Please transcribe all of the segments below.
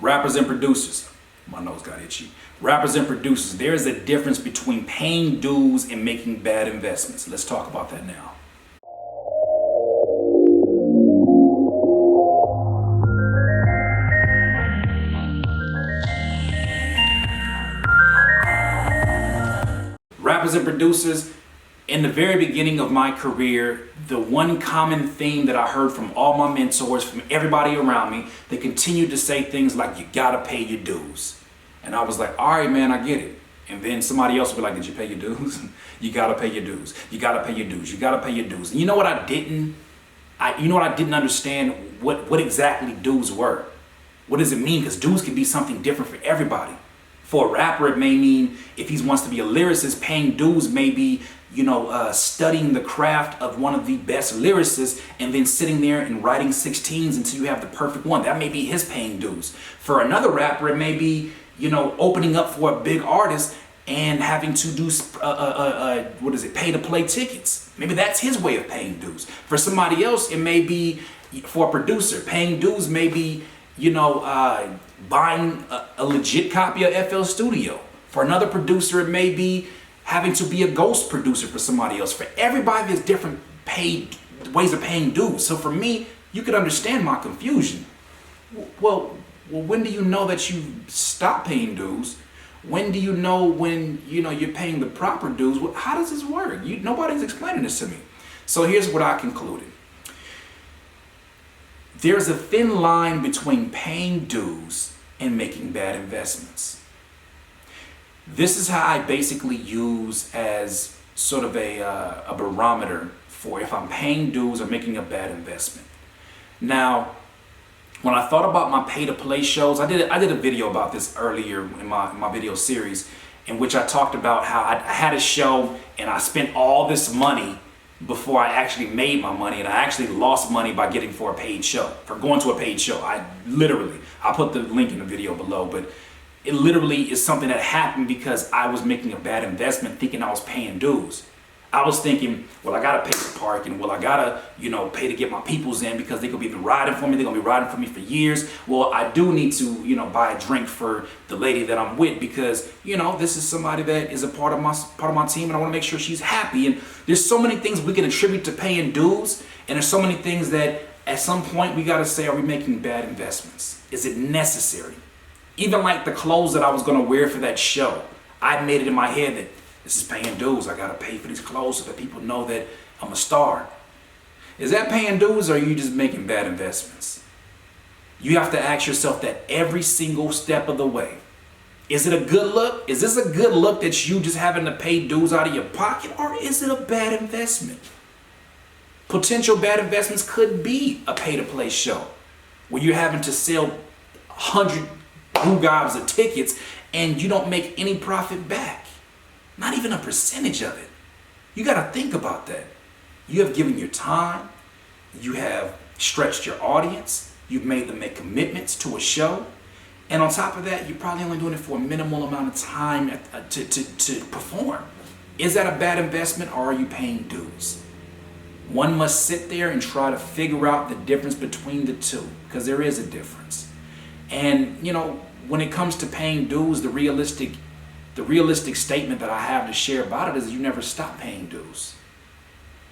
Rappers and producers. My nose got itchy. Rappers and producers, there is a difference between paying dues and making bad investments. Let's talk about that now. Rappers and producers, in the very beginning of my career, the one common theme that I heard from all my mentors, from everybody around me, they continued to say things like, you gotta pay your dues. And I was like, all right, man, I get it. And then somebody else would be like, did you pay your dues? You gotta pay your dues. You gotta pay your dues. You gotta pay your dues. And you know what I didn't understand what exactly dues were. What does it mean? Because dues can be something different for everybody. For a rapper, it may mean, if he wants to be a lyricist, paying dues may be, studying the craft of one of the best lyricists and then sitting there and writing 16s until you have the perfect one. That may be his paying dues. For another rapper, it may be, opening up for a big artist and having to do, pay to play tickets. Maybe that's his way of paying dues. For somebody else, it may be, for a producer, paying dues may be, buying a legit copy of FL Studio. For another producer, it may be having to be a ghost producer for somebody else. For everybody, there's different ways of paying dues. So for me, you could understand my confusion. Well, when do you know that you stop paying dues? When do you know when you're paying the proper dues? Well, how does this work? Nobody's explaining this to me. So here's what I concluded. There's a thin line between paying dues and making bad investments. This is how I basically use as sort of a barometer for if I'm paying dues or making a bad investment. Now, when I thought about my pay-to-play shows, I did a video about this earlier in my video series, in which I talked about how I had a show and I spent all this money before I actually made my money, and I actually lost money by going to a paid show. I'll put the link in the video below, but it literally is something that happened because I was making a bad investment thinking I was paying dues. I was thinking, well, I gotta pay for parking. Well, I gotta, pay to get my peoples in because they're gonna be riding for me. They're gonna be riding for me for years. Well, I do need to, buy a drink for the lady that I'm with because, this is somebody that is a part of my team, and I want to make sure she's happy. And there's so many things we can attribute to paying dues, and there's so many things that at some point we gotta say, are we making bad investments? Is it necessary? Even like the clothes that I was gonna wear for that show, I made it in my head that this is paying dues. I gotta pay for these clothes so that people know that I'm a star. Is that paying dues, or are you just making bad investments? You have to ask yourself that every single step of the way. Is it a good look? Is this a good look that you just having to pay dues out of your pocket, or is it a bad investment? Potential bad investments could be a pay-to-play show where you're having to sell 100 gobs of tickets and you don't make any profit back. Not even a percentage of it. You got to think about that. You have given your time. You have stretched your audience. You've made them make commitments to a show. And on top of that, you're probably only doing it for a minimal amount of time to perform. Is that a bad investment, or are you paying dues? One must sit there and try to figure out the difference between the two, because there is a difference. And, when it comes to paying dues, the realistic statement that I have to share about it is you never stop paying dues.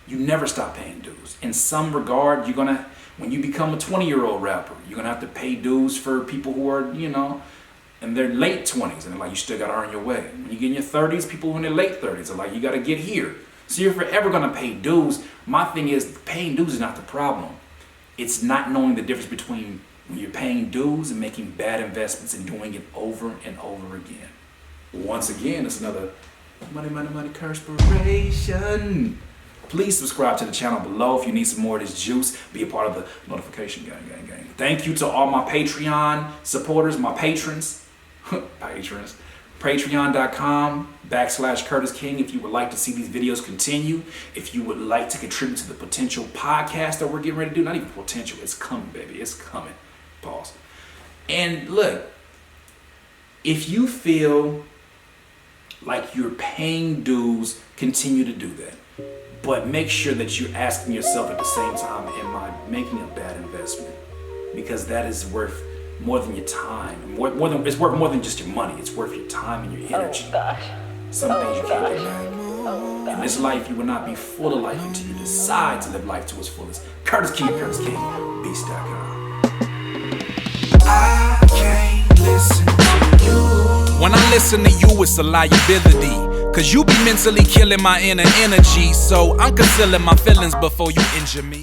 You never stop paying dues. In some regard, when you become a 20-year-old rapper, you're gonna have to pay dues for people who are, in their late 20s, and they're like, you still gotta earn your way. When you get in your 30s, people in their late 30s are like, you gotta get here. So you're forever gonna pay dues. My thing is, paying dues is not the problem. It's not knowing the difference between when you're paying dues and making bad investments and doing it over and over again. Once again, it's another Money Curtspiration. Please subscribe to the channel below if you need some more of this juice. Be a part of the notification gang. Thank you to all my Patreon supporters, my patrons. Patreon.com/Curtis King if you would like to see these videos continue. If you would like to contribute to the potential podcast that we're getting ready to do. Not even potential, it's coming, baby. It's coming. Pause. And look, if you feel like you're paying dues, continue to do that. But make sure that you're asking yourself at the same time, am I making a bad investment? Because that is worth more than your time. It's worth more than just your money. It's worth your time and your energy. Oh gosh. Some things you can't get back. Oh gosh. In this life, you will not be full of life until you decide to live life to its fullest. Curtis King, Beast.com. I can't listen to you. When I listen to you, it's a liability. Cause you be mentally killing my inner energy. So I'm concealing my feelings before you injure me.